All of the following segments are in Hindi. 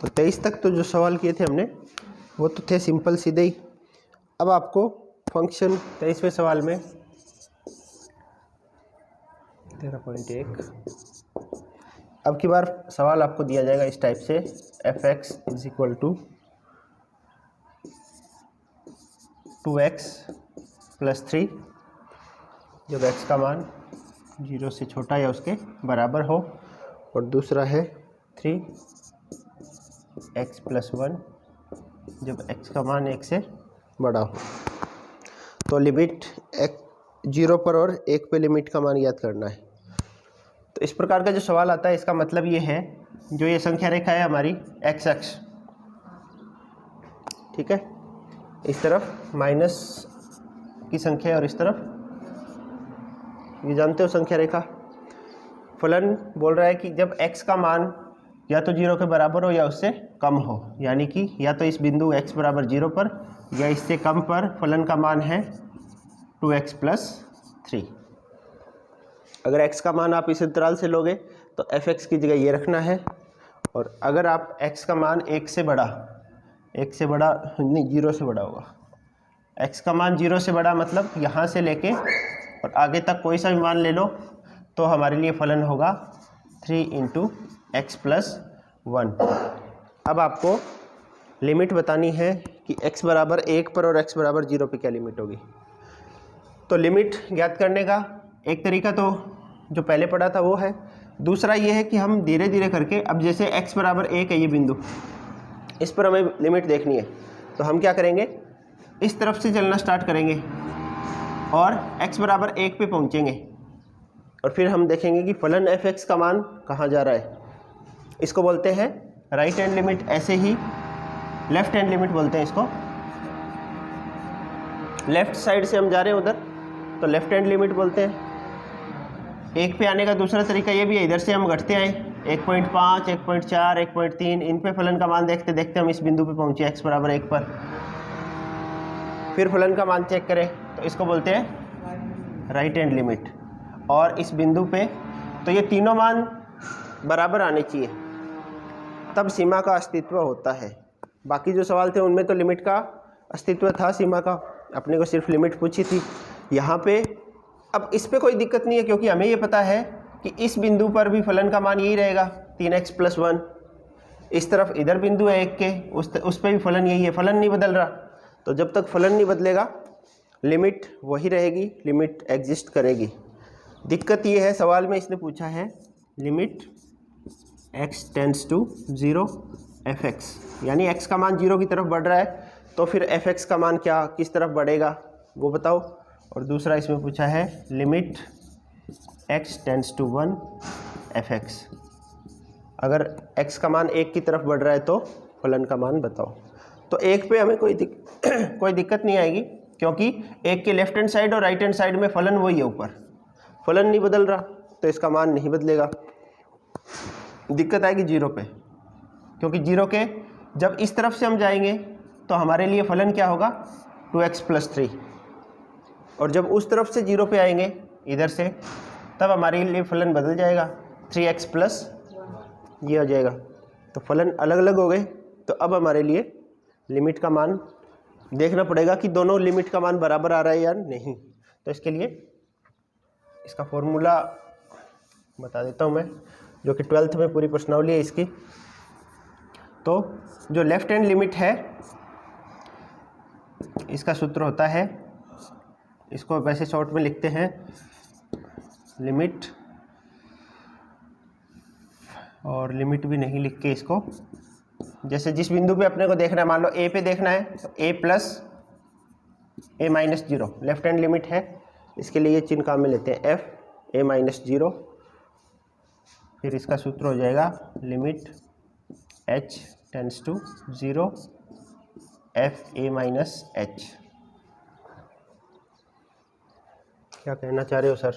तो 23 तक तो जो सवाल किए थे हमने वो तो थे सिंपल सीधे ही। अब आपको फंक्शन 23वें सवाल में 13.1 अब की बार सवाल आपको दिया जाएगा इस टाइप से, f(x) is equal to 2x plus 3 जब x का मान 0 से छोटा या उसके बराबर हो, और दूसरा है 3x प्लस 1 जब x का मान 1 से बड़ा हो। तो लिमिट 0 पर और 1 पे लिमिट का मान ज्ञात करना है। तो इस प्रकार का जो सवाल आता है इसका मतलब ये है, जो ये संख्या रेखा है हमारी एक्स अक्ष, ठीक है, इस तरफ माइनस की संख्या और इस तरफ, ये जानते हो संख्या रेखा। फलन बोल रहा है कि जब x का मान या तो 0 के बराबर हो या उससे कम हो, यानी कि या तो इस बिंदु x बराबर 0 पर या इससे कम पर फलन का मान है 2x प्लस 3। अगर x का मान आप इस अंतराल से लोगे तो f(x) की जगह ये रखना है, और अगर आप x का मान 1 से बड़ा नहीं 0 से बड़ा होगा, x का मान 0 से बड़ा मतलब यहाँ से लेके और आगे तक कोई सा भी मान ले लो, तो हमारे लिए फलन होगा 3 × x प्लस 1। अब आपको लिमिट बतानी है कि x बराबर 1 पर और x बराबर 0 पे क्या लिमिट होगी। तो लिमिट ज्ञात करने का एक तरीका तो जो पहले पढ़ा था वो है, दूसरा ये है कि हम धीरे धीरे करके, अब जैसे x बराबर 1 है ये बिंदु, इस पर हमें लिमिट देखनी है, तो हम क्या करेंगे, इस तरफ से चलना स्टार्ट करेंगे और x बराबर 1 पे पहुंचेंगे, और फिर हम देखेंगे कि फलन f(x) का मान कहाँ जा रहा है। इसको बोलते हैं राइट हैंड लिमिट, ऐसे ही लेफ्ट हैंड लिमिट बोलते हैं इसको। लेफ्ट साइड से हम जा रहे हैं उधर तो लेफ्ट हैंड लिमिट बोलते हैं। 1 पे आने का दूसरा तरीका ये भी है, इधर से हम घटते आए 1.5, 1.4, 1.3, इन पे फलन का मान देखते देखते हम इस बिंदु पे पहुंचे x बराबर 1 पर, फिर फलन का मान चेक करें तो इसको बोलते हैं राइट हैंड लिमिट। और इस बिंदु पे तो ये तीनों मान बराबर आने चाहिए, तब सीमा का अस्तित्व होता है। बाकी जो सवाल थे उनमें तो लिमिट का अस्तित्व था, सीमा का, अपने को सिर्फ लिमिट पूछी थी। यहाँ पे अब इस पे कोई दिक्कत नहीं है, क्योंकि हमें ये पता है कि इस बिंदु पर भी फलन का मान यही रहेगा 3x प्लस 1। इस तरफ इधर बिंदु है 1 के, उस पे भी फलन यही है, फलन नहीं बदल रहा। तो जब तक फलन नहीं बदलेगा लिमिट वही रहेगी, लिमिट एग्जिस्ट करेगी। दिक्कत ये है, सवाल में इसने पूछा है limit x tends to 0 f(x), यानी x का मान 0 की तरफ बढ़ रहा है, तो फिर f(x) का मान क्या किस तरफ बढ़ेगा वो बताओ। और दूसरा इसमें पूछा है limit x tends to 1 f(x), अगर x का मान 1 की तरफ बढ़ रहा है तो फलन का मान बताओ। तो 1 पे हमें कोई दिक्कत नहीं आएगी, क्योंकि 1 के लेफ्ट हैंड साइड और राइट हैंड साइड में फलन वही है, ऊपर फलन नहीं बदल रहा, तो इसका मान नहीं बदलेगा। दिक्कत आएगी 0 पे, क्योंकि 0 के जब इस तरफ से हम जाएंगे तो हमारे लिए फलन क्या होगा 2x प्लस 3, और जब उस तरफ से 0 पे आएंगे इधर से, तब हमारे लिए फलन बदल जाएगा 3x प्लस ये हो जाएगा। तो फलन अलग अलग हो गए, तो अब हमारे लिए लिमिट का मान देखना पड़ेगा कि दोनों लिमिट का मान बराबर आ रहा है या नहीं। तो इसके लिए इसका फॉर्मूला बता देता हूँ मैं, जो कि 12th में पूरी प्रश्नावली है इसकी। तो जो लेफ्ट हैंड लिमिट है इसका सूत्र होता है, इसको वैसे शॉर्ट में लिखते हैं लिमिट, और लिमिट भी नहीं लिख के इसको, जैसे जिस बिंदु पे अपने को देखना है, मान लो a पे देखना है तो a plus a minus 0 left hand limit है, इसके लिए ये चिन्ह काम में लेते हैं f a माइनस 0, फिर इसका सूत्र हो जाएगा limit h tends to 0 f a minus h। क्या कहना चाह रहे हो सर,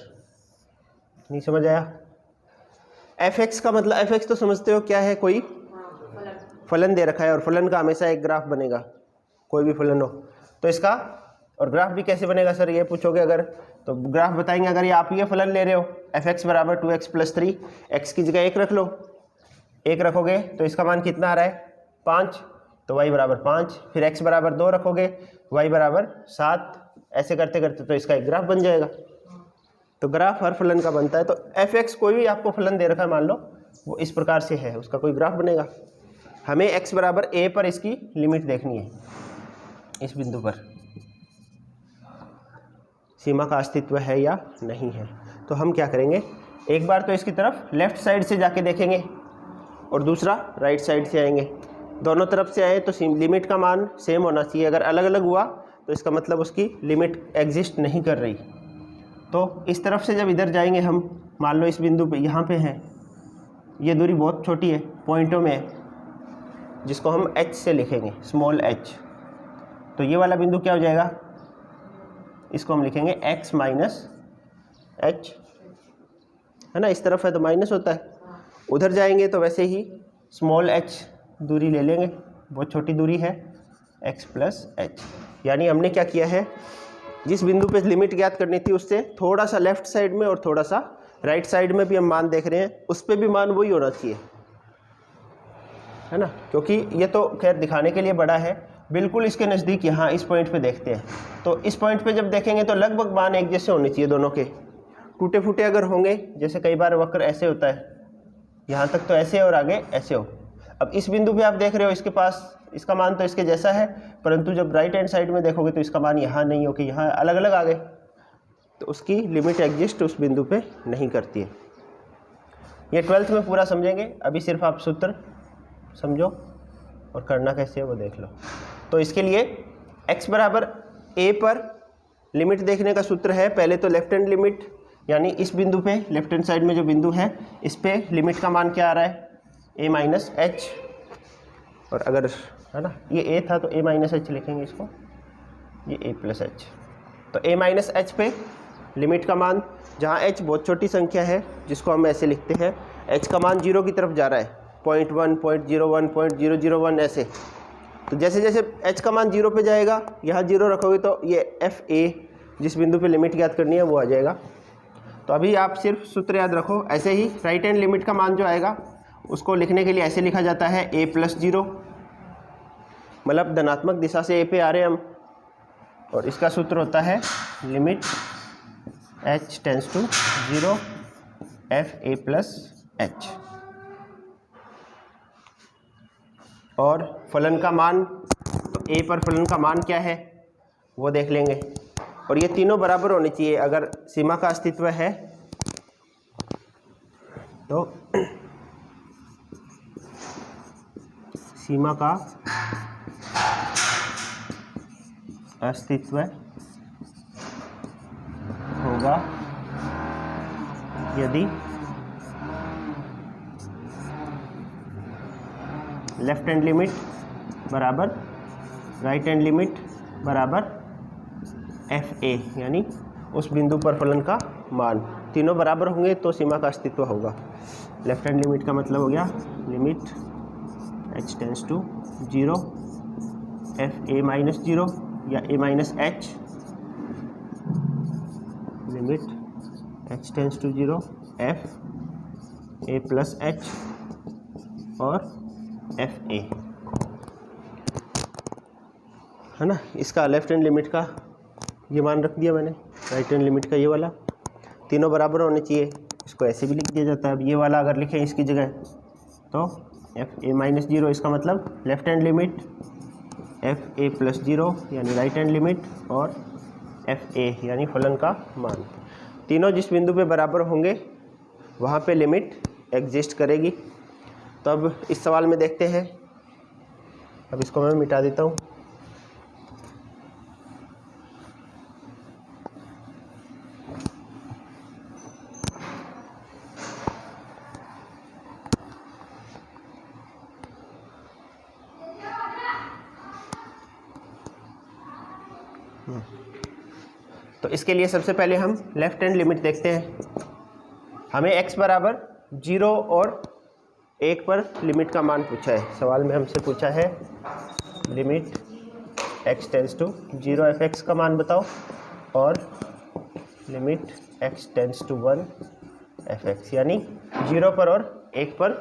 नहीं समझ आया? f(x) का मतलब, f(x) तो समझते हो क्या है, कोई फलन दे रखा है, और फलन का हमेशा एक ग्राफ बनेगा, कोई भी फलन हो तो इसका। और ग्राफ भी कैसे बनेगा सर ये पूछोगे अगर, तो ग्राफ बताएंगे। अगर ये आप ये फलन ले रहे हो f(x) बराबर 2x प्लस 3, x की जगह 1 रख लो, 1 रखोगे तो इसका मान कितना आ रहा है 5, तो y बराबर 5, फिर x बराबर 2 रखोगे, y बराबर 7, ऐसे करते करते तो इसका एक ग्राफ बन जाएगा। तो ग्राफ हर फलन का बनता है। तो f(x) कोई भी आपको फलन दे रखा है, मान लो वो इस प्रकार से है, उसका कोई ग्राफ बनेगा। हमें x बराबर a पर इसकी लिमिट देखनी है, इस बिंदु पर सीमा का अस्तित्व है या नहीं है। तो हम क्या करेंगे, एक बार तो इसकी तरफ लेफ्ट साइड से जाके देखेंगे और दूसरा राइट साइड से आएंगे। दोनों तरफ से आए तो लिमिट का मान सेम होना चाहिए। अगर अलग अलग हुआ तो इसका मतलब उसकी लिमिट एग्जिस्ट नहीं कर रही। तो इस तरफ से जब इधर जाएंगे हम, मान लो इस बिंदु पे यहाँ पे है, ये दूरी बहुत छोटी है, पॉइंटों में है, जिसको हम h से लिखेंगे, स्मॉल h। तो ये वाला बिंदु क्या हो जाएगा, इसको हम लिखेंगे x माइनस h, है ना। इस तरफ है तो माइनस होता है, उधर जाएंगे तो वैसे ही स्मॉल h दूरी ले लेंगे, बहुत छोटी दूरी है, x प्लस h। यानी हमने क्या किया है, जिस बिंदु पे लिमिट ज्ञात करनी थी उससे थोड़ा सा लेफ्ट साइड में और थोड़ा सा राइट साइड में भी हम मान देख रहे हैं, उस पर भी मान वही होना चाहिए, है ना। क्योंकि ये तो खैर दिखाने के लिए बड़ा है, बिल्कुल इसके नज़दीक यहाँ इस पॉइंट पे देखते हैं। तो इस पॉइंट पे जब देखेंगे तो लगभग मान एक जैसे होने चाहिए दोनों के। टूटे फूटे अगर होंगे, जैसे कई बार वक्र ऐसे होता है, यहाँ तक तो ऐसे और आगे ऐसे हो। अब इस बिंदु पे आप देख रहे हो, इसके पास इसका मान तो इसके जैसा है, परंतु जब राइट हैंड साइड में देखोगे तो इसका मान यहाँ नहीं हो कि यहाँ अलग अलग आ गए, तो उसकी लिमिट एग्जिस्ट उस बिंदु पे नहीं करती है। ये 12th में पूरा समझेंगे, अभी सिर्फ आप सूत्र समझो और करना कैसे है वो देख लो। तो इसके लिए x बराबर a पर लिमिट देखने का सूत्र है, पहले तो लेफ्ट हैंड लिमिट, यानी इस बिंदु पे लेफ्ट हैंड साइड में जो बिंदु है इस पे लिमिट का मान क्या आ रहा है, a माइनस h। और अगर है ना ये a था तो a माइनस h लिखेंगे इसको, ये a प्लस h। तो a माइनस h पे लिमिट का मान, जहाँ h बहुत छोटी संख्या है जिसको हम ऐसे लिखते हैं, h का मान 0 की तरफ जा रहा है, 0.1, 0.01, 0.001 ऐसे। तो जैसे जैसे h का मान 0 पे जाएगा, यहाँ 0 रखोगे तो ये fa जिस बिंदु पे लिमिट ज्ञात करनी है वो आ जाएगा। तो अभी आप सिर्फ सूत्र याद रखो। ऐसे ही राइट हैंड लिमिट का मान जो आएगा उसको लिखने के लिए ऐसे लिखा जाता है a प्लस 0, मतलब धनात्मक दिशा से a पे आ रहे हैं हम, और इसका सूत्र होता है limit h tends to 0 f a plus h। और फलन का मान, तो a पर फलन का मान क्या है वो देख लेंगे, और ये तीनों बराबर होने चाहिए। अगर सीमा का अस्तित्व है तो सीमा का अस्तित्व होगा यदि लेफ्ट हैंड लिमिट बराबर राइट हैंड लिमिट बराबर fa, यानी उस बिंदु पर फलन का मान तीनों बराबर होंगे तो सीमा का अस्तित्व होगा। लेफ्ट हैंड लिमिट का मतलब हो गया limit h tends to 0 fa minus 0 या a minus h, limit h tends to 0 f a plus h और fa, है ना। इसका लेफ्ट हैंड लिमिट का ये मान रख दिया मैंने, राइट हैंड लिमिट का ये वाला, तीनों बराबर होने चाहिए। इसको ऐसे भी लिख दिया जाता है। अब ये वाला अगर लिखें इसकी जगह तो एफ ए माइनस 0, इसका मतलब left hand limit F A plus 0 यानी राइट हैंड लिमिट, और एफ ए यानी फलन का मान। तीनों जिस बिंदु पे बराबर होंगे वहाँ पे लिमिट एग्जिस्ट करेगी। तो अब इस सवाल में देखते हैं, अब इसको मैं मिटा देता हूँ। तो इसके लिए सबसे पहले हम लेफ्ट हैंड लिमिट देखते हैं। हमें x बराबर 0 और 1 पर लिमिट का मान पूछा है। सवाल में हमसे पूछा है limit x tends to 0 f(x) का मान बताओ, और limit x tends to 1 f(x), यानी 0 पर और 1 पर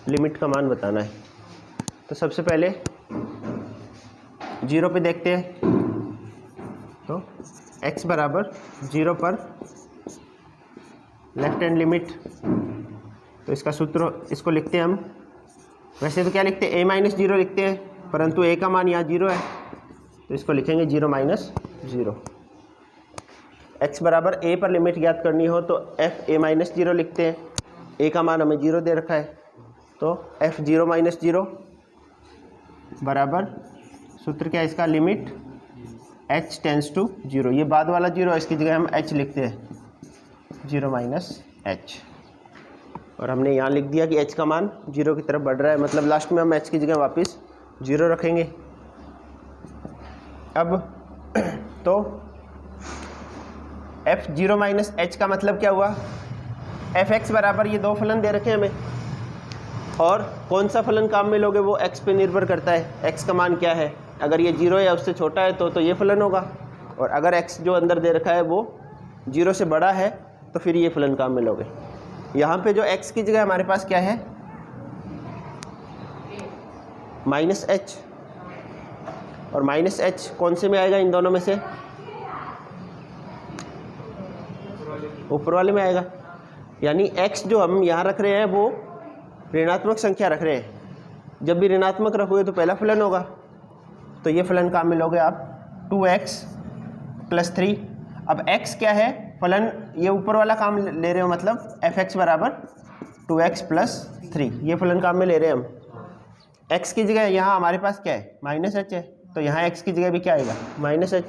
लिमिट का मान बताना है। तो सबसे पहले 0 पे देखते हैं। तो x बराबर 0 पर लेफ्ट हैंड लिमिट, तो इसका सूत्र इसको लिखते हैं हम। वैसे तो क्या लिखते हैं, a-0 लिखते हैं, परंतु a का मान यहाँ 0 है तो इसको लिखेंगे 0 - 0। x बराबर a पर लिमिट ज्ञात करनी हो तो f a-0 लिखते हैं। a का मान हमें 0 दे रखा है तो f 0 - 0 बराबर सूत्र क्या है इसका, लिमिट h टेंस टू 0। ये बाद वाला 0 है, इसकी जगह हम h लिखते हैं, 0 - h। और हमने यहाँ लिख दिया कि h का मान 0 की तरफ बढ़ रहा है, मतलब लास्ट में हम h की जगह वापस 0 रखेंगे। अब तो f 0 - h का मतलब क्या हुआ, f(x) बराबर ये दो फलन दे रखे हैं हमें, और कौन सा फलन काम में लोगे वो x पे निर्भर करता है। x का मान क्या है, अगर ये 0 या उससे छोटा है तो ये फलन होगा, और अगर x जो अंदर दे रखा है वो 0 से बड़ा है तो फिर ये फलन काम में लोगे। यहाँ पे जो x की जगह हमारे पास क्या है, -h, और -h कौन से में आएगा, इन दोनों में से ऊपर वाले में आएगा। यानी x जो हम यहाँ रख रहे हैं वो ऋणात्मक संख्या रख रहे हैं। जब भी ऋणात्मक रखोगे तो पहला फलन होगा, तो ये फलन काम में लोगे आप 2x + 3। अब x क्या है, फलन ये ऊपर वाला काम ले रहे हो, मतलब f(x) बराबर 2x + 3, ये फलन काम में ले रहे हैं हम। x की जगह यहाँ हमारे पास क्या है, -h है, तो यहाँ x की जगह भी क्या आएगा, -h।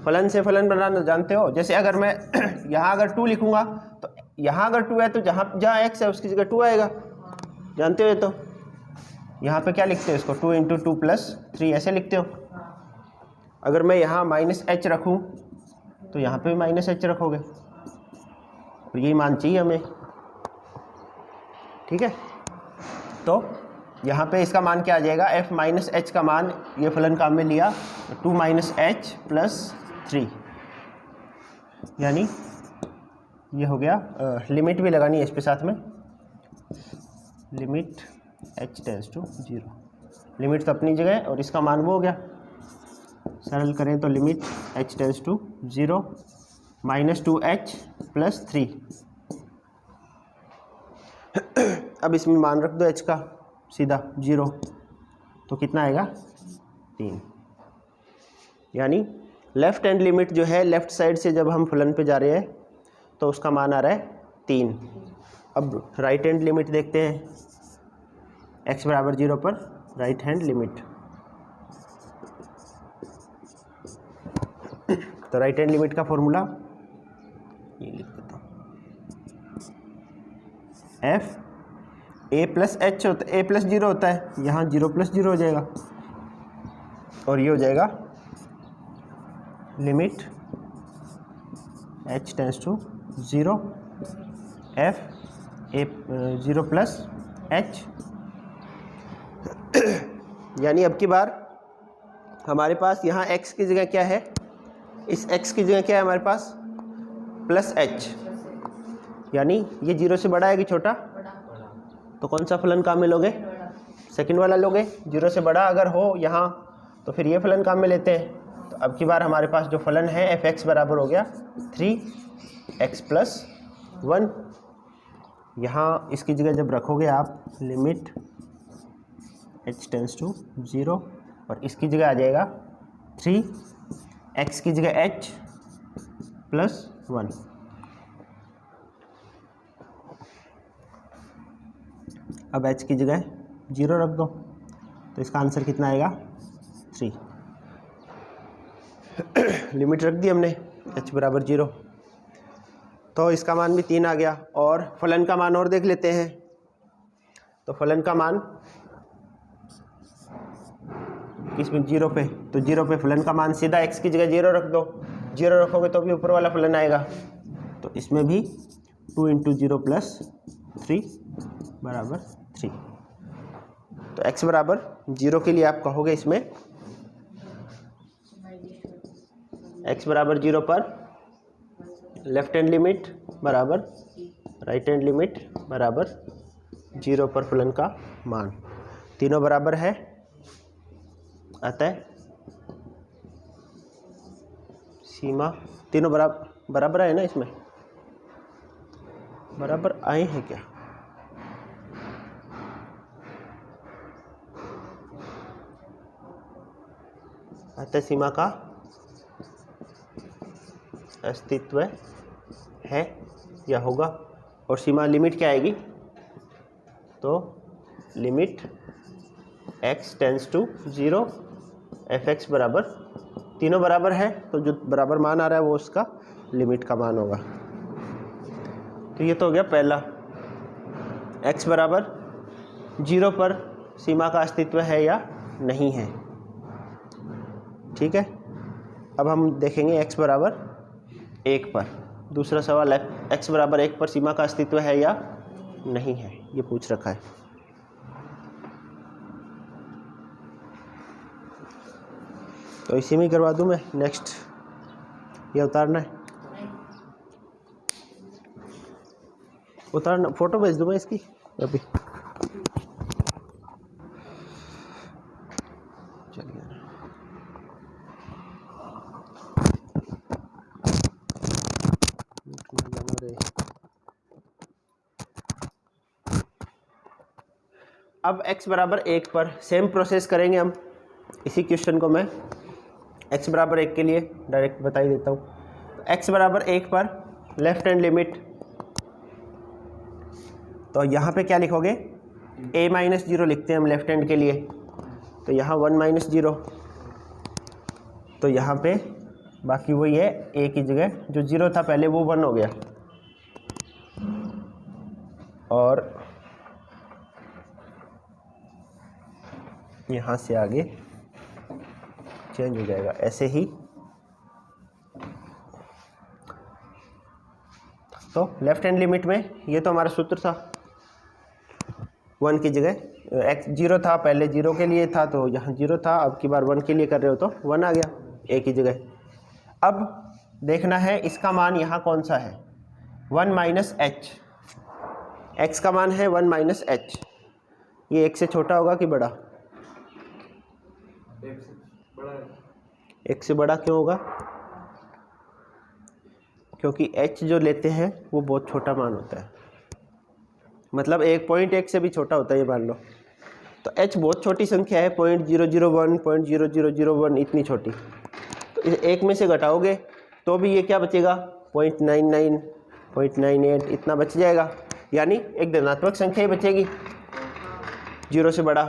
फलन से फलन बनाना जानते हो, जैसे अगर मैं यहाँ अगर 2 लिखूँगा तो यहाँ अगर 2 है तो जहाँ x है उसकी जगह 2 आएगा, जानते हो ये तो। यहाँ पे क्या लिखते हो इसको, 2 × 2 + 3 ऐसे लिखते हो। अगर मैं यहाँ -h रखूँ तो यहाँ पे भी -h रखोगे, और यही मान चाहिए हमें, ठीक है। तो यहाँ पे इसका मान क्या आ जाएगा, f -h का मान, ये फलन काम में लिया 2 - h + 3, यानी ये हो गया। लिमिट भी लगानी है इस पे साथ में, limit h tends to 0। Limit तो अपनी जगह है और इसका मान वो हो गया। सरल करें तो limit h tends to 0 -2h + 3। अब इसमें मान रख दो h का सीधा 0, तो कितना आएगा, 3। यानी लेफ्ट हैंड लिमिट जो है, लेफ्ट साइड से जब हम फलन पे जा रहे हैं तो उसका मान आ रहा है 3। अब राइट हैंड लिमिट देखते हैं, x बराबर 0 पर राइट हैंड लिमिट। तो राइट हैंड लिमिट का फॉर्मूला ये लिख देता हूँ, f a + h होता है, a + 0 होता है, यहाँ 0 + 0 हो जाएगा, और ये हो जाएगा limit h tends to 0 f a 0 + h। यानी अब की बार हमारे पास यहाँ x की जगह क्या है, इस x की जगह क्या है हमारे पास, +h, यानी ये 0 से बड़ा है कि छोटा, तो कौन सा फलन काम में लोगे, सेकंड वाला लोगे। 0 से बड़ा अगर हो यहाँ तो फिर ये फलन काम में लेते हैं। तो अब की बार हमारे पास जो फलन है f(x) बराबर हो गया 3x + 1। यहाँ इसकी जगह जब रखोगे आप लिमिट h टेंस टू 0, और इसकी जगह आ जाएगा 3, x की जगह h + 1। अब h की जगह 0 रख दो, तो इसका आंसर कितना आएगा, 3। लिमिट रख दी हमने h बराबर 0, तो इसका मान भी 3 आ गया। और फलन का मान और देख लेते हैं। तो फलन का मान किसमें, 0 पे, तो 0 पे फलन का मान सीधा x की जगह 0 रख दो, 0 रखोगे तो भी ऊपर वाला फलन आएगा। तो इसमें भी 2 × 0 + 3 बराबर 3। तो x बराबर 0 के लिए आप कहोगे इसमें x बराबर 0 पर लेफ्ट हैंड लिमिट बराबर राइट हैंड लिमिट बराबर 0 पर फलन का मान। तीनों बराबर है, अतः सीमा तीनों बराबर है ना, इसमें बराबर आए हैं क्या? अतः सीमा का अस्तित्व है या होगा। और सीमा लिमिट क्या आएगी? तो limit x tends to 0 fx बराबर, तीनों बराबर है तो जो बराबर मान आ रहा है वो उसका लिमिट का मान होगा। तो ये तो हो गया पहला, x बराबर 0 पर सीमा का अस्तित्व है या नहीं है। ठीक है, अब हम देखेंगे x बराबर 1 पर। दूसरा सवाल है x बराबर 1 पर सीमा का अस्तित्व है या नहीं है, ये पूछ रखा है। तो इसी में करवा दूं मैं। नेक्स्ट ये उतारना है, उतारना, फोटो भेज दूं मैं इसकी अभी। चलिए अब x बराबर 1 पर सेम प्रोसेस करेंगे हम। इसी क्वेश्चन को मैं x बराबर 1 के लिए डायरेक्ट बता ही देता हूँ। x बराबर 1 पर लेफ्ट हैंड लिमिट, तो यहाँ पे क्या लिखोगे? a माइनस 0 लिखते हैं हम लेफ्ट हैंड के लिए, तो यहाँ 1 माइनस 0, तो यहाँ पे बाकी वही है, a की जगह जो 0 था पहले वो 1 हो गया, और यहाँ से आगे चेंज हो जाएगा ऐसे ही। तो लेफ्ट हैंड लिमिट में ये तो हमारा सूत्र था, 1 की जगह x 0 था, पहले 0 के लिए था तो यहाँ 0 था, अब की बार 1 के लिए कर रहे हो तो 1 आ गया a की जगह। अब देखना है इसका मान यहाँ कौन सा है, 1 माइनस एच। x का मान है 1 माइनस एच, ये 1 से छोटा होगा कि बड़ा? एक से बड़ा क्यों होगा? क्योंकि h जो लेते हैं वो बहुत छोटा मान होता है, मतलब 1.1 से भी छोटा होता है ये मान लो। तो h बहुत छोटी संख्या है, 0.001, 0.0001, इतनी छोटी। तो इस एक में से घटाओगे तो भी ये क्या बचेगा? 0.99, 0.98 इतना बच जाएगा, यानी एक धनात्मक संख्या ही बचेगी 0 से बड़ा।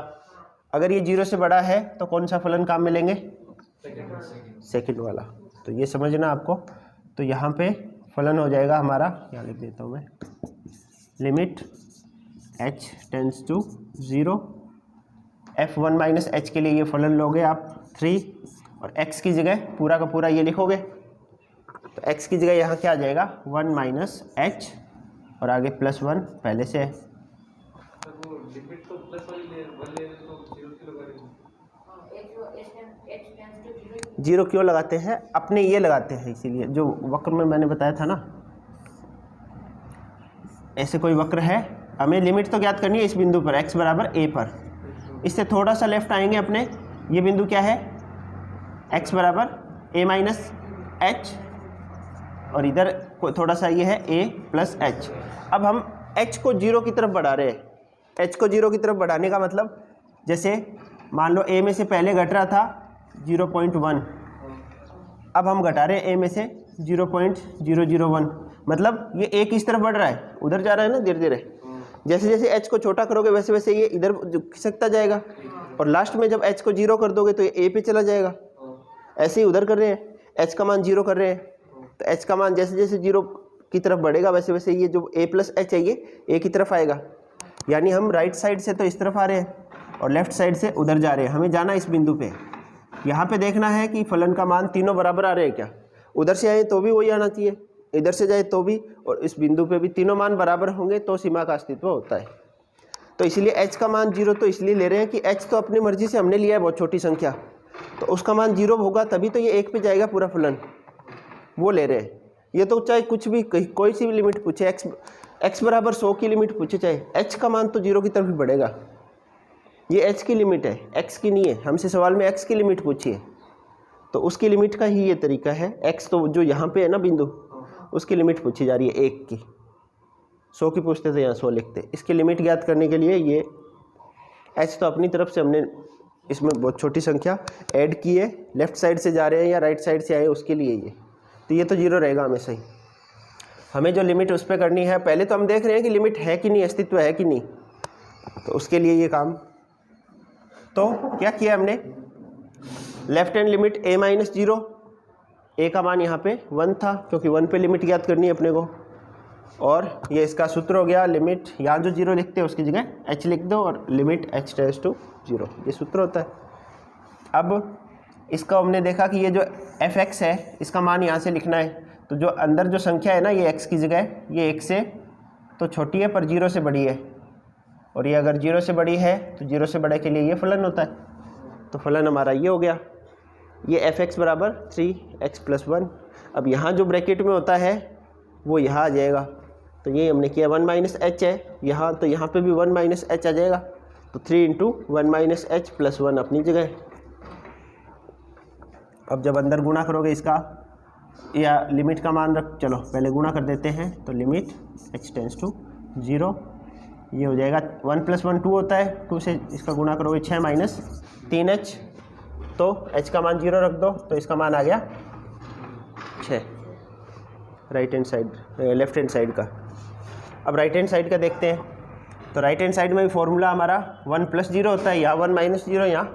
अगर ये 0 से बड़ा है तो कौन सा फलन काम में लेंगे? सेकंड वाला। तो ये समझना आपको। तो यहाँ पे फलन हो जाएगा हमारा, क्या लिख देता हूँ मैं, limit h tends to 0 f1 minus H के लिए ये फलन लोगे आप 3, और x की जगह पूरा का पूरा ये लिखोगे, तो x की जगह यहाँ क्या आ जाएगा? 1 माइनस एच, और आगे +1 पहले से है। लिमिट तो प्लस वाली ले तो 0 क्यों लगा रहे हो? 0 क्यों लगाते हैं? अपने ये लगाते हैं, इसीलिए जो वक्र में मैंने बताया था ना, ऐसे कोई वक्र है, हमें लिमिट तो ज्ञात करनी है इस बिंदु पर x बराबर a पर। इससे थोड़ा सा लेफ्ट आएंगे अपने, ये बिंदु क्या है? x बराबर a माइनस एच, और इधर थोड़ा सा ये है a प्लस एच। अब हम h को 0 की तरफ बढ़ा रहे हैं। h को 0 की तरफ बढ़ाने का मतलब, जैसे मान लो a में से पहले घट रहा था 0.1, अब हम घटा रहे हैं a में से 0.001, मतलब ये a किस तरफ बढ़ रहा है? उधर जा रहा है ना धीरे धीरे। जैसे जैसे h को छोटा करोगे वैसे वैसे ये इधर खिसकता जाएगा, और लास्ट में जब h को 0 कर दोगे तो ये a पे चला जाएगा। ऐसे ही उधर कर रहे हैं, h का मान 0 कर रहे हैं, तो h का मान जैसे जैसे 0 की तरफ बढ़ेगा वैसे वैसे ये जो a प्लस एच है ये a की तरफ आएगा। यानी हम राइट साइड से तो इस तरफ आ रहे हैं और लेफ्ट साइड से उधर जा रहे हैं, हमें जाना इस बिंदु पे। यहाँ पे देखना है कि फलन का मान तीनों बराबर आ रहे हैं क्या। उधर से आए तो भी वही आना चाहिए, इधर से जाए तो भी, और इस बिंदु पे भी तीनों मान बराबर होंगे तो सीमा का अस्तित्व होता है। तो इसलिए h का मान 0 तो इसलिए ले रहे हैं कि h तो अपनी मर्जी से हमने लिया है, बहुत छोटी संख्या, तो उसका मान 0 होगा तभी तो ये 1 पे जाएगा पूरा फलन, वो ले रहे हैं। ये तो चाहे कुछ भी कोई सी भी लिमिट पूछे, x बराबर 100 की लिमिट पूछे, चाहे h का मान तो 0 की तरफ ही बढ़ेगा। ये h की लिमिट है, x की नहीं है। हमसे सवाल में x की लिमिट पूछी है, तो उसकी लिमिट का ही ये तरीका है। x तो जो यहाँ पे है ना बिंदु, उसकी लिमिट पूछी जा रही है 1 की। 100 की पूछते थे, यहाँ 100 लिखते। इसकी लिमिट ज्ञात करने के लिए ये h तो अपनी तरफ से हमने इसमें बहुत छोटी संख्या ऐड की है, लेफ्ट साइड से जा रहे हैं या राइट साइड से आए उसके लिए ये, तो ये तो 0 रहेगा हमेशा ही। हमें जो लिमिट उस पर करनी है, पहले तो हम देख रहे हैं कि लिमिट है कि नहीं, अस्तित्व है कि नहीं, तो उसके लिए ये काम। तो क्या किया हमने, left hand limit a minus 0, a का मान यहाँ पे 1 था क्योंकि 1 पे लिमिट ज्ञात करनी है अपने को, और ये इसका सूत्र हो गया लिमिट, यहाँ जो 0 लिखते हैं उसकी जगह h लिख दो और लिमिट h टेंड्स टू 0, ये सूत्र होता है। अब इसका हमने देखा कि ये जो fx है इसका मान यहाँ से लिखना है, तो जो अंदर जो संख्या है ना ये x की जगह, ये 1 से तो छोटी है पर 0 से बड़ी है, और ये अगर 0 से बड़ी है तो 0 से बड़े के लिए ये फलन होता है, तो फलन हमारा ये हो गया, ये fx बराबर 3x + 1। अब यहाँ जो ब्रैकेट में होता है वो यहाँ आ जाएगा, तो ये हमने किया 1 - h है यहाँ, तो यहाँ पे भी 1 - h आ जाएगा, तो 3 × 1 - h + 1 अपनी जगह। अब जब अंदर गुणा करोगे इसका या लिमिट का मान रख, चलो पहले गुणा कर देते हैं, तो लिमिट h टेंड्स टू 0, ये हो जाएगा 1 + 1 2 होता है, 2 से इसका गुणा करोगे 6 - 3h, तो h का मान 0 रख दो, तो इसका मान आ गया 6, right hand side, left hand side का। अब राइट हैंड साइड का देखते हैं, तो राइट हैंड साइड में भी फॉर्मूला हमारा 1 + 0 होता है, यहाँ 1 - 0, यहाँ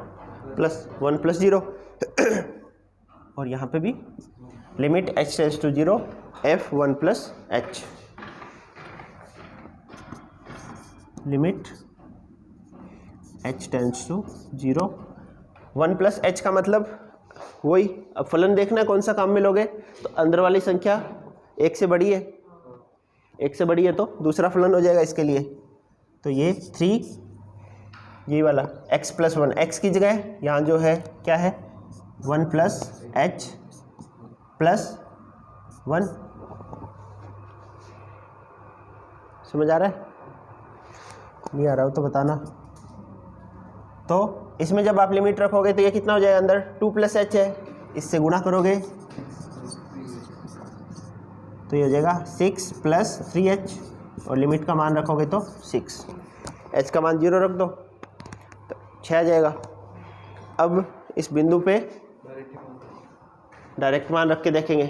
+1 + 0 और यहाँ पे भी limit h tends to 0 f1 + h, limit h tends to 0 1 + h का मतलब वही। अब फलन देखना है कौन सा काम में लोगे, तो अंदर वाली संख्या 1 से बड़ी है, 1 से बड़ी है तो दूसरा फलन हो जाएगा इसके लिए, तो ये 3, ये वाला x + 1, x की जगह यहाँ जो है क्या है 1 + h + 1, समझ आ रहा है? नहीं आ रहा हो तो बताना। तो इसमें जब आप लिमिट रखोगे तो ये कितना हो जाएगा, अंदर 2 + h है, इससे गुणा करोगे तो ये हो जाएगा 6 + 3h, और लिमिट का मान रखोगे तो 6, h का मान 0 रख दो तो 6 आ जाएगा। अब इस बिंदु पे डायरेक्ट मान रख के देखेंगे,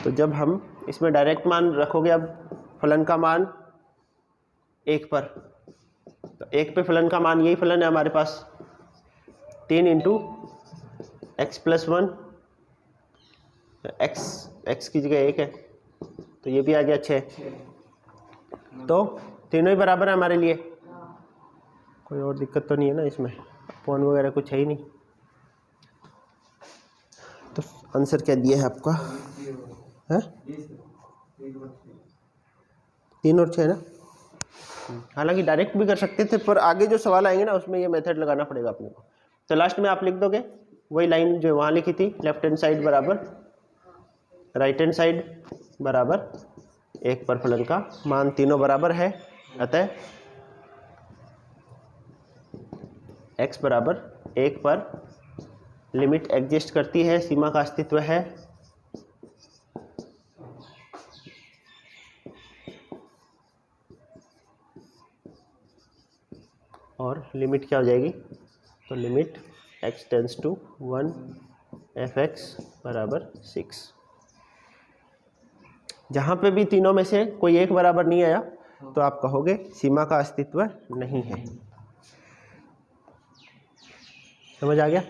तो जब हम इसमें डायरेक्ट मान रखोगे, अब फलन का मान 1 पर, तो 1 पे फलन का मान यही फलन है हमारे पास 3 × x + 1, x की जगह 1 है तो ये भी आ गया 6, तो तीनों ही बराबर है हमारे लिए, कोई और दिक्कत तो नहीं है ना इसमें, फोन वगैरह कुछ है ही नहीं। तो आंसर क्या दिया है आपका, है 3 और 6 ना। हालांकि डायरेक्ट भी कर सकते थे, पर आगे जो सवाल आएंगे ना उसमें ये मेथड लगाना पड़ेगा अपने को। तो लास्ट में आप लिख दोगे वही लाइन जो वहाँ लिखी थी, लेफ्ट हैंड साइड बराबर राइट हैंड साइड बराबर 1 पर फलन का मान तीनों बराबर है, अतः x बराबर 1 पर लिमिट एग्जिस्ट करती है, सीमा का अस्तित्व है, और लिमिट क्या हो जाएगी, तो limit x tends to 1 f(x) बराबर 6। जहाँ पे भी तीनों में से कोई एक बराबर नहीं आया तो आप कहोगे सीमा का अस्तित्व नहीं है। समझ आ गया?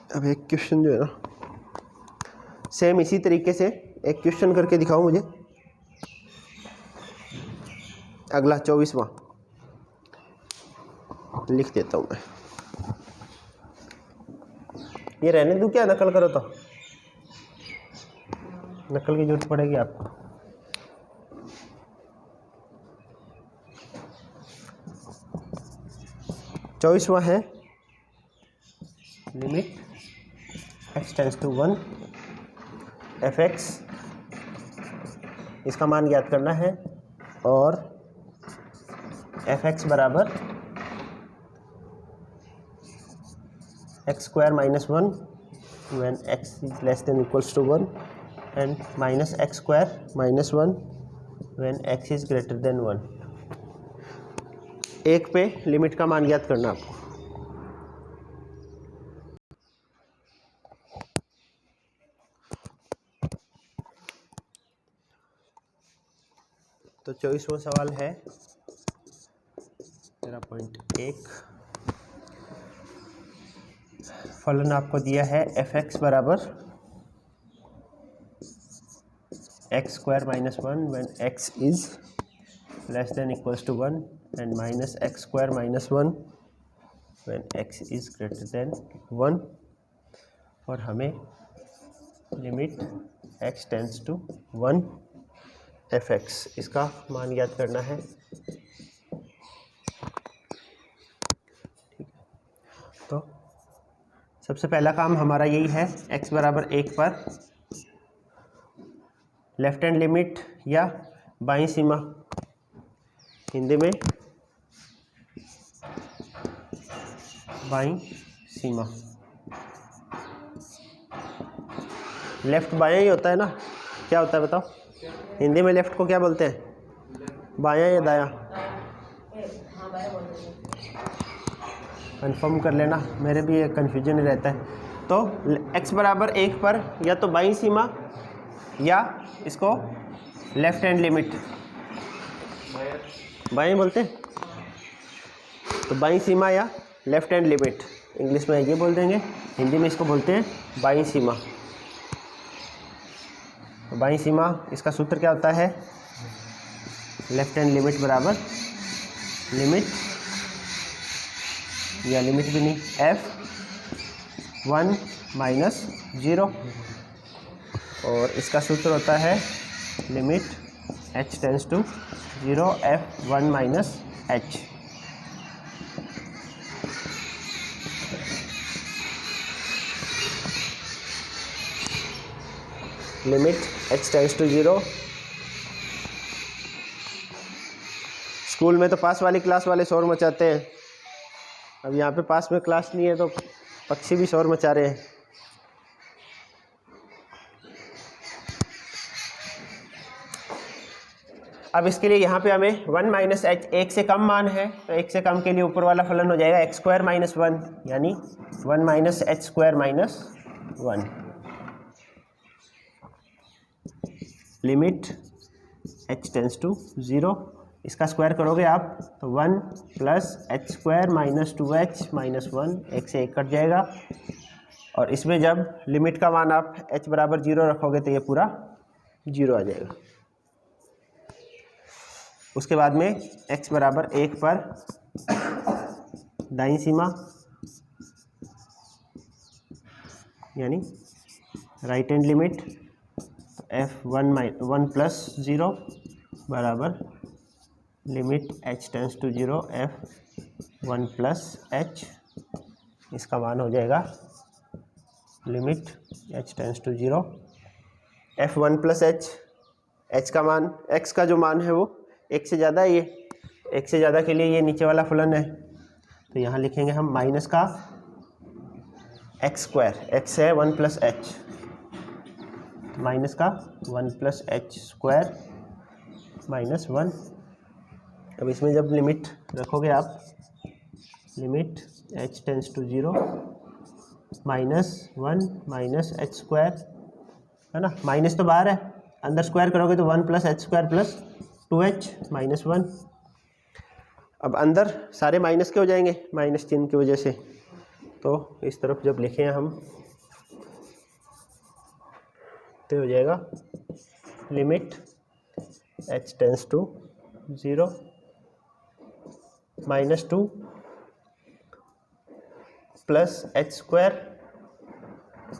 अब एक क्वेश्चन जो है ना सेम इसी तरीके से एक क्वेश्चन करके दिखाओ मुझे, अगला 24वां लिख देता हूँ मैं, ये रहने दूँ क्या, नकल करो तो नकल की जरूरत पड़ेगी आपको। 24वां है limit x tends to 1 fx, इसका मान ज्ञात करना है, और fx बराबर x square minus 1 when x is less than equals to 1 and minus x square minus 1 when x is greater than 1। एक पे लिमिट का मान ज्ञात करना आपको। तो 24वां सवाल है 13.1। फलन आपको दिया है fx बराबर x square minus 1 when x is less than equals to 1 and minus x square minus 1 when x is greater than 1, और हमें limit x tends to 1 fx इसका मान ज्ञात करना है। तो सबसे पहला काम हमारा यही है, x बराबर 1 पर लेफ्ट हैंड लिमिट या बाईं सीमा, हिंदी में बाईं सीमा, लेफ्ट बायां ही होता है ना, क्या होता है बताओ हिंदी में लेफ्ट को क्या बोलते हैं, बायां या दायां? कंफर्म कर लेना, मेरे भी ये कन्फ्यूजन ही रहता है। तो x बराबर 1 पर या तो बाईं सीमा या इसको लेफ्ट हैंड लिमिट, बाएं बोलते हैं, तो बाईं सीमा या लेफ्ट हैंड लिमिट, इंग्लिश में ये बोल देंगे, हिंदी में इसको बोलते हैं बाईं सीमा। तो बाईं सीमा, इसका सूत्र क्या होता है, लेफ्ट हैंड लिमिट बराबर लिमिट, या लिमिट भी नहीं, f1 माइनस 0, और इसका सूत्र होता है limit h tends to 0 f1 minus h। Limit h tends to 0। School में तो पास वाली क्लास वाले शोर मचाते हैं, अब यहाँ पे पास में क्लास नहीं है तो पक्षी भी शोर मचा रहे हैं। अब इसके लिए यहाँ पे हमें 1 माइनस एच, 1 से कम मान है तो 1 से कम के लिए ऊपर वाला फलन हो जाएगा x स्क्वायर माइनस 1, यानी 1 minus H square minus 1। Limit h tends to 0, इसका स्क्वायर करोगे आप तो 1 plus H square minus 2h minus 1, 1 से 1 कट जाएगा, और इसमें जब लिमिट का मान आप h बराबर 0 रखोगे तो ये पूरा 0 आ जाएगा। उसके बाद में x बराबर 1 पर दाईं सीमा, यानी right hand limit, f1 plus 0 बराबर limit h tends to 0 f1 plus h, इसका मान हो जाएगा limit h tends to 0 f1 plus h का मान, x का जो मान है वो 1 से ज़्यादा है, ये 1 से ज़्यादा के लिए ये नीचे वाला फलन है, तो यहाँ लिखेंगे हम माइनस का x स्क्वायर, x है 1 प्लस h, माइनस का 1 प्लस h स्क्वायर माइनस 1। अब इसमें जब लिमिट रखोगे आप, limit h tends to 0 minus 1 minus h square, है ना, माइनस तो बाहर है, अंदर स्क्वायर करोगे तो 1 plus h square plus 2h minus 1। अब अंदर सारे माइनस के हो जाएंगे माइनस चिन्ह की वजह से, तो इस तरफ जब लिखें हम तो हो जाएगा limit h tends to 0 minus 2 plus h square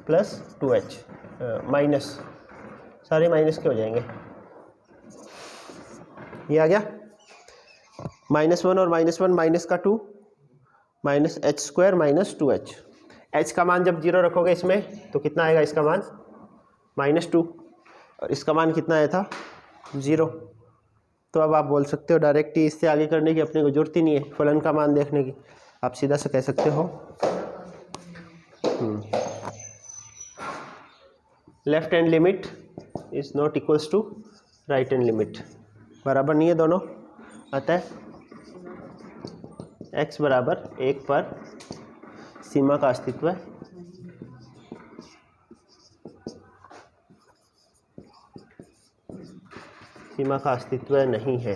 plus 2h, minus सारे माइनस के हो जाएंगे, ये आ गया -1 और -1 माइनस का 2 minus H square minus 2h। h का मान जब 0 रखोगे इसमें तो कितना आएगा, इसका मान -2, और इसका मान कितना आया था 0। तो अब आप बोल सकते हो डायरेक्ट ही, इससे आगे करने की अपने को जरूरत ही नहीं है फलन का मान देखने की, आप सीधा से कह सकते हो left hand limit is not equals to right hand limit, बराबर नहीं है दोनों। अतः x बराबर 1 पर सीमा का अस्तित्व है, सीमा का अस्तित्व नहीं है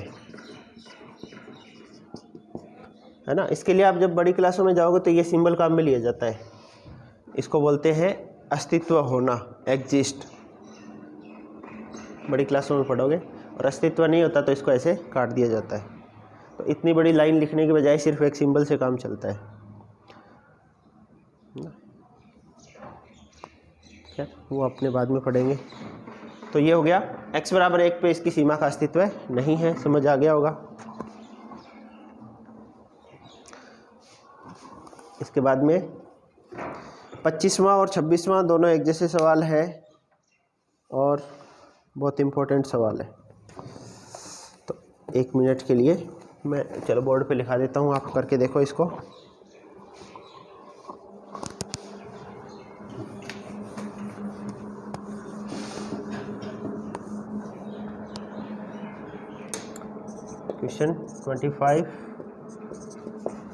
ना। इसके लिए आप जब बड़ी क्लासों में जाओगे तो ये सिंबल काम में लिया जाता है, इसको बोलते हैं अस्तित्व होना, एग्जिस्ट। बड़ी क्लासों में पढ़ोगे, और अस्तित्व नहीं होता तो इसको ऐसे काट दिया जाता है। तो इतनी बड़ी लाइन लिखने के बजाय सिर्फ एक सिंबल से काम चलता है। क्या वो अपने बाद में पढ़ेंगे। तो ये हो गया x बराबर 1 पे इसकी सीमा का अस्तित्व नहीं है, समझ आ गया होगा। इसके बाद में 25वां और 26वां दोनों एक जैसे सवाल है और बहुत इम्पोर्टेंट सवाल है। तो 1 मिनट के लिए मैं चलो बोर्ड पे लिखा देता हूँ, आप करके देखो इसको। Question 25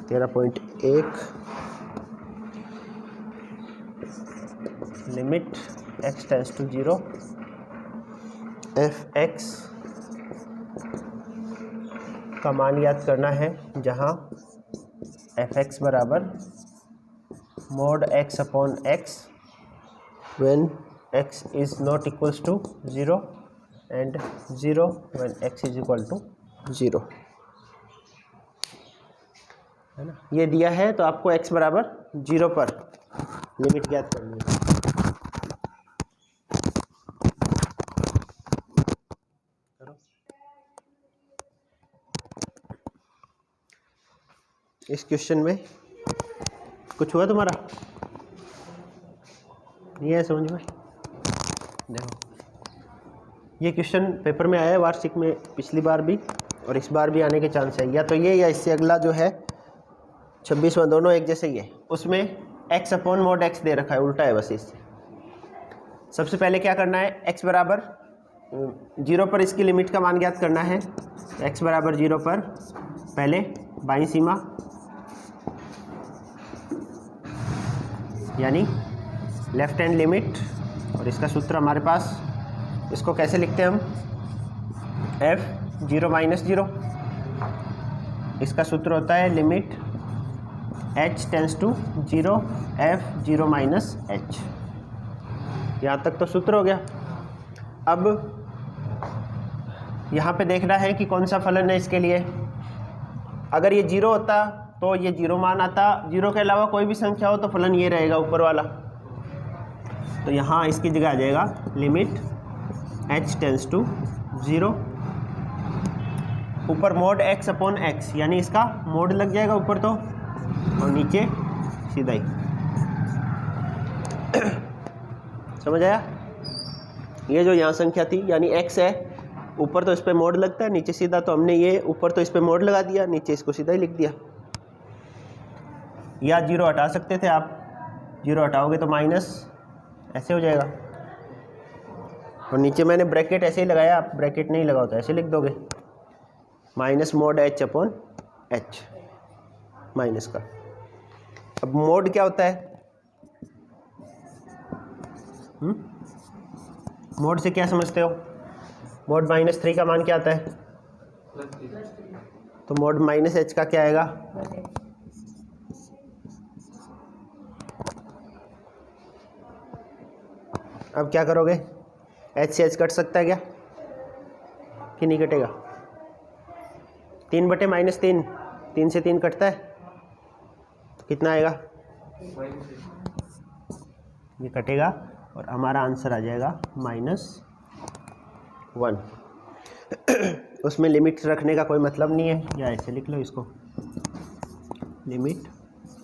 13.1 limit x tends to 0 f(x) का मान याद करना है, जहाँ f(x) बराबर mod x upon x when x is not equals to 0 and 0 when x is equal to 0 है ना। ये दिया है तो आपको x बराबर 0 पर लिमिट ज्ञात करनी है। इस क्वेश्चन में कुछ हुआ तुम्हारा नहीं है समझ में? देखो ये क्वेश्चन पेपर में आया है वार्षिक में, पिछली बार भी और इस बार भी आने के चांस है। या तो ये या इससे अगला जो है 26वां, दोनों एक जैसे ही है। उसमें x अपॉन मोड x दे रखा है, उल्टा है बस इससे। सबसे पहले क्या करना है, x बराबर 0 पर इसकी लिमिट का मान ज्ञात करना है। x बराबर 0 पर पहले बाईं सीमा यानी लेफ्ट हैंड लिमिट, और इसका सूत्र हमारे पास, इसको कैसे लिखते हैं हम, f(0 - 0), इसका सूत्र होता है limit h tends to 0 f(0 - h)। यहाँ तक तो सूत्र हो गया। अब यहाँ पे देखना है कि कौन सा फलन है इसके लिए। अगर ये 0 होता तो ये 0 मान आता, 0 के अलावा कोई भी संख्या हो तो फलन ये रहेगा ऊपर वाला। तो यहाँ इसकी जगह आ जाएगा लिमिट h टेंड्स टू 0 ऊपर मोड x अपॉन x, यानी इसका मोड लग जाएगा ऊपर तो, और नीचे सीधा ही। समझ आया? ये जो यहाँ संख्या थी यानी x है, ऊपर तो इस पे मोड लगता है, नीचे सीधा, तो हमने ये ऊपर तो इस पे मोड लगा दिया, नीचे इसको सीधा ही लिख दिया। या 0 हटा सकते थे आप, 0 हटाओगे तो माइनस ऐसे हो जाएगा, और नीचे मैंने ब्रैकेट ऐसे ही लगाया, आप ब्रैकेट नहीं लगाओ तो ऐसे लिख दोगे, minus mode h upon h, minus का। अब मोड क्या होता है, मोड से क्या समझते हो? मोड -3 का मान क्या आता है? तो मोड -h का क्या आएगा? अब क्या करोगे, h से h कट सकता है क्या कि नहीं कटेगा? 3/-3, 3 से 3 कटता है तो कितना आएगा? ये कटेगा और हमारा आंसर आ जाएगा -1। उसमें लिमिट रखने का कोई मतलब नहीं है, या ऐसे लिख लो इसको, limit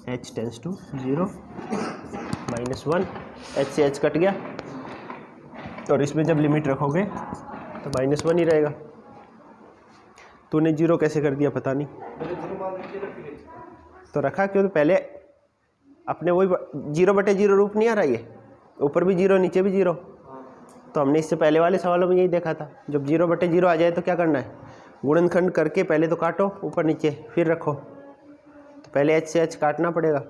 h tends to 0 -1, h से h कट गया, और इसमें जब लिमिट रखोगे तो -1 ही रहेगा। तूने 0 कैसे कर दिया पता नहीं, पहले 0 मान रखिए ना, फिर तो रखा क्यों? तो पहले अपने वही 0/0 रूप नहीं आ रहा, ये ऊपर भी 0 नीचे भी 0, तो हमने इससे पहले वाले सवालों में यही देखा था। जब 0/0 आ जाए तो क्या करना है, गुणनखंड करके पहले तो काटो ऊपर नीचे फिर रखो, तो पहले h से h काटना पड़ेगा।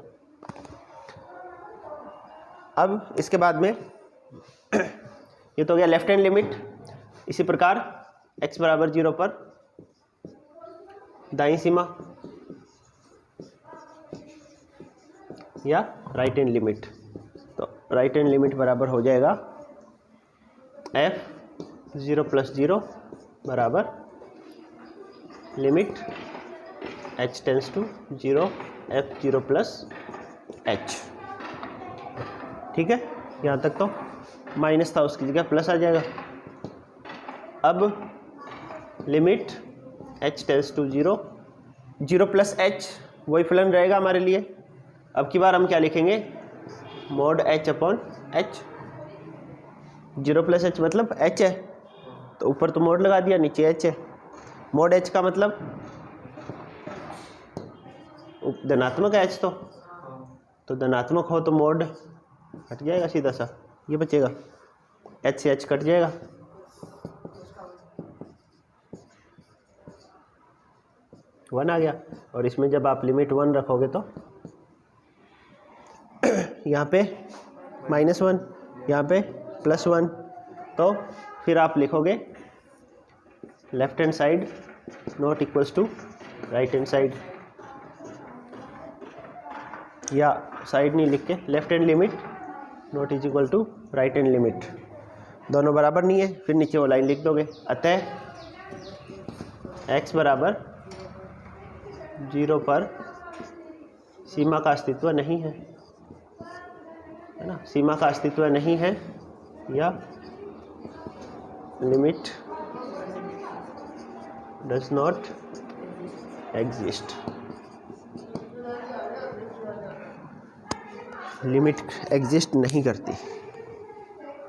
अब इसके बाद में ये तो हो गया लेफ्ट हैंड लिमिट। इसी प्रकार x बराबर 0 पर दाईं सीमा या राइट हैंड लिमिट, तो राइट हैंड लिमिट बराबर हो जाएगा f 0 + 0 बराबर limit h tends to 0 f 0 + h। ठीक है, यहाँ तक तो माइनस था, उसकी जगह प्लस आ जाएगा। अब limit h tends to 0 + h वही फलन रहेगा हमारे लिए। अब की बार हम क्या लिखेंगे, mod h/h। 0 + h मतलब h है, तो ऊपर तो मोड लगा दिया, नीचे h है। mod h का मतलब धनात्मक है h, तो धनात्मक हो तो मोड हट जाएगा, सीधा सा ये बचेगा, h से h कट जाएगा। वन आ गया, और इसमें जब आप लिमिट 1 रखोगे तो यहाँ पे -1, यहाँ पे +1, तो फिर आप लिखोगे left hand side not equals to right hand side, या साइड नहीं लिख के left hand limit not is equal to right hand limit, दोनों बराबर नहीं है, फिर नीचे वो लाइन लिख दोगे। अतः x बराबर 0 पर सीमा का अस्तित्व नहीं है, है ना, सीमा का अस्तित्व नहीं है, या limit does not exist, limit exist नहीं करती।